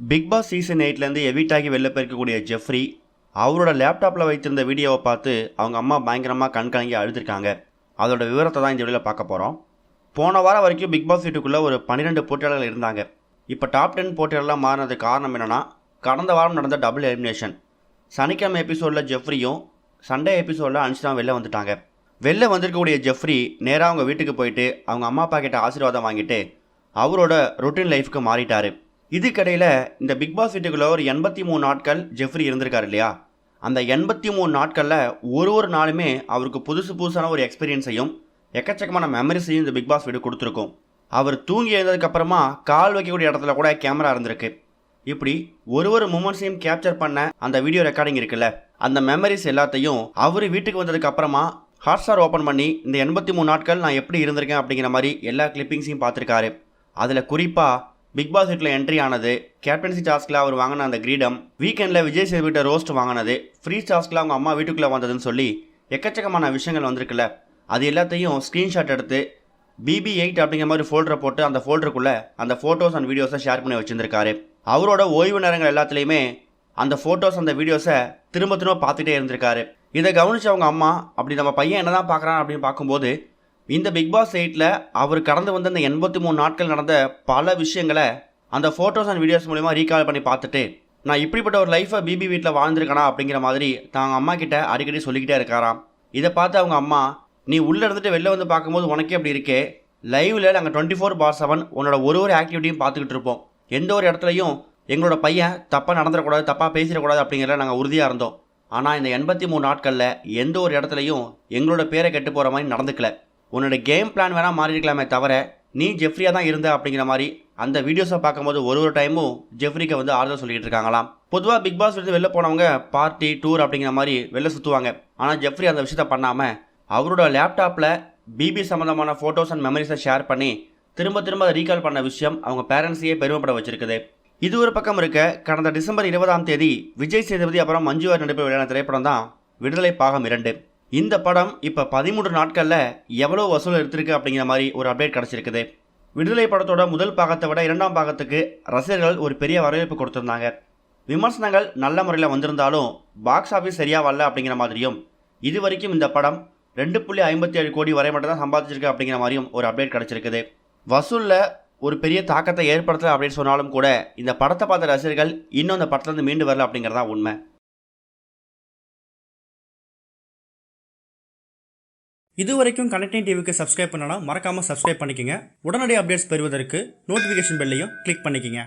Big Boss season 8லேருந்து எவிட் ஆகி வெளில போயிருக்கக்கூடிய Jeffrey அவரோட லேப்டாப்பில் வைத்திருந்த வீடியோவை பார்த்து அவங்க அம்மா பயங்கரமாக கண்கலங்கி அழுதுருக்காங்க. அதோட விவரத்தை தான் இந்த வீடியோவில் பார்க்க போகிறோம். போன வாரம் வரைக்கும் பிக் பாஸ் வீட்டுக்குள்ளே ஒரு 12 போட்டியாளர்கள் இருந்தாங்க. இப்போ டாப் 10 போட்டியாளர்களாக மாறினதுக்கு காரணம் என்னென்னா, கடந்த வாரம் நடந்த டபுள் எலிமினேஷன். சனிக்கிழமை எபிசோடில் ஜெஃப்ரியும் சண்டே எபிசோடில் அன்ஷிதாவும் வெளில வந்துட்டாங்க. வெளில வந்திருக்கக்கூடிய ஜெஃப்ரி நேராக அவங்க வீட்டுக்கு போயிட்டு அவங்க அம்மா அப்பா கிட்ட ஆசீர்வாதம் வாங்கிட்டு அவரோட ரொட்டீன் லைஃப்க்கு மாறிட்டார். இதுக்கடையில் இந்த பிக் பாஸ் வீட்டுக்குள்ளே ஒரு 83 நாட்கள் ஜெஃப்ரி இருந்திருக்காரு இல்லையா? அந்த 83 நாட்களில் ஒரு நாளுமே அவருக்கு புதுசான ஒரு எக்ஸ்பீரியன்ஸையும் எக்கச்சக்கமான மெமரிஸையும் இந்த பிக் பாஸ் வீடு கொடுத்துருக்கும். அவர் தூங்கி எழுந்ததுக்கப்புறமா கால் வைக்கக்கூடிய இடத்துல கூட கேமரா இருந்திருக்கு. இப்படி ஒரு மூமெண்ட்ஸையும் கேப்சர் பண்ண அந்த வீடியோ ரெக்கார்டிங் இருக்குல்ல, அந்த மெமரிஸ் எல்லாத்தையும் அவர் வீட்டுக்கு வந்ததுக்கு அப்புறமா ஹாட்ஸ்டார் ஓப்பன் பண்ணி இந்த 83 நாட்கள் நான் எப்படி இருந்திருக்கேன் அப்படிங்கிற மாதிரி எல்லா கிளிப்பிங்ஸையும் பார்த்துருக்காரு. அதில் குறிப்பாக பிக் பாஸ் வீட்டில் என்ட்ரி ஆனது, கேப்டன்சி டாஸ்கில் அவர் வாங்கின அந்த கிரீடம், வீக்கெண்டில் விஜய் சேதுபதிட்ட ரோஸ்ட் வாங்கினது, ஃப்ரீ டாஸ்கில் அவங்க அம்மா வீட்டுக்குள்ளே வந்ததுன்னு சொல்லி எக்கச்சக்கமான விஷயங்கள் வந்திருக்குல்ல, அது எல்லாத்தையும் ஸ்க்ரீன்ஷாட் எடுத்து BB8 அப்படிங்கிற மாதிரி ஃபோல்டரை போட்டு அந்த ஃபோல்டருக்குள்ளே அந்த ஃபோட்டோஸ் அண்ட் வீடியோஸை ஷேர் பண்ணி வச்சுருந்துருக்காரு. அவரோட ஓய்வு நேரங்கள் எல்லாத்துலேயுமே அந்த ஃபோட்டோஸ் அந்த வீடியோஸை திரும்ப பார்த்துட்டே இருந்திருக்காரு. இதை கவனித்து அவங்க அம்மா, அப்படி நம்ம பையன் என்ன தான் பார்க்குறான் அப்படின்னு பார்க்கும்போது இந்த பிக் பாஸ் 8ல் அவர் கடந்து வந்த இந்த 83 நாட்கள் நடந்த பல விஷயங்களை அந்த ஃபோட்டோஸ் அண்ட் வீடியோஸ் மூலிமா ரீகால் பண்ணி பார்த்துட்டு, நான் இப்படிப்பட்ட ஒரு லைஃப்பை பிபி வீட்டில் வாழ்ந்துருக்கேனா அப்படிங்கிற மாதிரி தாங்க அம்மா கிட்ட அடிக்கடி சொல்லிக்கிட்டே இருக்காராம். இதை பார்த்து அவங்க அம்மா, நீ உள்ளே இருந்துட்டு வெளில வந்து பார்க்கும்போது உனக்கே அப்படி இருக்கே, லைவில் நாங்கள் 24/7 உன்னோட ஒரு ஆக்டிவிட்டியும் பார்த்துக்கிட்டு இருப்போம். எந்த ஒரு இடத்துலையும் எங்களோட பையன் தப்பாக நடந்துடக்கூடாது, தப்பாக பேசிடக்கூடாது அப்படிங்கிறத நாங்கள் உறுதியாக இருந்தோம். ஆனால் இந்த 83 நாட்களில் எந்த ஒரு இடத்துலையும் எங்களோட பேரை கெட்டு போகிற மாதிரி நடந்துக்கல. உன்னோட கேம் பிளான் வேணால் மாறி இருக்கலாமே தவிர நீ ஜெஃப்ரியாக தான் இருந்த அப்படிங்கிற மாதிரி அந்த வீடியோஸை பார்க்கும்போது ஒரு டைமும் ஜெஃப்ரிக்கு வந்து ஆறுதல் சொல்லிக்கிட்டு இருக்காங்களாம். பொதுவாக பிக் பாஸ் வந்து வெளில போனவங்க பார்ட்டி டூர் அப்படிங்கிற மாதிரி வெளில சுற்றுவாங்க. ஆனால் ஜெஃப்ரி அந்த விஷயத்தை பண்ணாமல் அவரோட லேப்டாப்பில் பிபி சம்மந்தமான ஃபோட்டோஸ் அண்ட் மெமரிஸை ஷேர் பண்ணி திரும்ப அதை ரீகால் பண்ண விஷயம் அவங்க பேரண்ட்ஸையே பெருமைப்பட வச்சிருக்குது. இது ஒரு பக்கம் இருக்க, கடந்த டிசம்பர் 20ஆம் தேதி விஜய் சேதுபதி அப்புறம் மஞ்சு வாரியர் நடிப்பில் வெளியான திரைப்படம் தான் விடுதலை பாகம் 2. இந்த படம் இப்போ 13 நாட்களில் எவ்வளோ வசூல் எடுத்திருக்கு அப்படிங்கிற மாதிரி ஒரு அப்டேட் கிடச்சிருக்குது. விடுதலை படத்தோட முதல் பாகத்தை விட 2ஆம் பாகத்துக்கு ரசிகர்கள் ஒரு பெரிய வரவேற்பு கொடுத்துருந்தாங்க. விமர்சனங்கள் நல்ல முறையில் வந்திருந்தாலும் பாக்ஸ் ஆஃபீஸ் சரியாக வரல அப்படிங்கிற மாதிரியும், இது வரைக்கும் இந்த படம் 2.57 கோடி வரை மட்டும் தான் சம்பாதிச்சிருக்கு அப்படிங்கிற மாதிரியும் ஒரு அப்டேட் கிடச்சிருக்குது. வசூலில் ஒரு பெரிய தாக்கத்தை ஏற்படுத்தலை அப்படின்னு சொன்னாலும் கூட இந்த படத்தை பார்த்த ரசிகர்கள் இன்னும் அந்த படத்துலேருந்து மீண்டு வரல அப்படிங்கிறதான் உண்மை. இதுவரைக்கும் கனெக்டிங் டிவிக்கு சப்ஸ்கிரைப் பண்ணனா மறக்காமல் சப்ஸ்கிரைப் பண்ணிக்கங்க. உடனடி அப்டேட்ஸ் பெறுவதற்கு நோட்டிஃபிகேஷன் பெல்லையும் கிளிக் பண்ணிக்கங்க.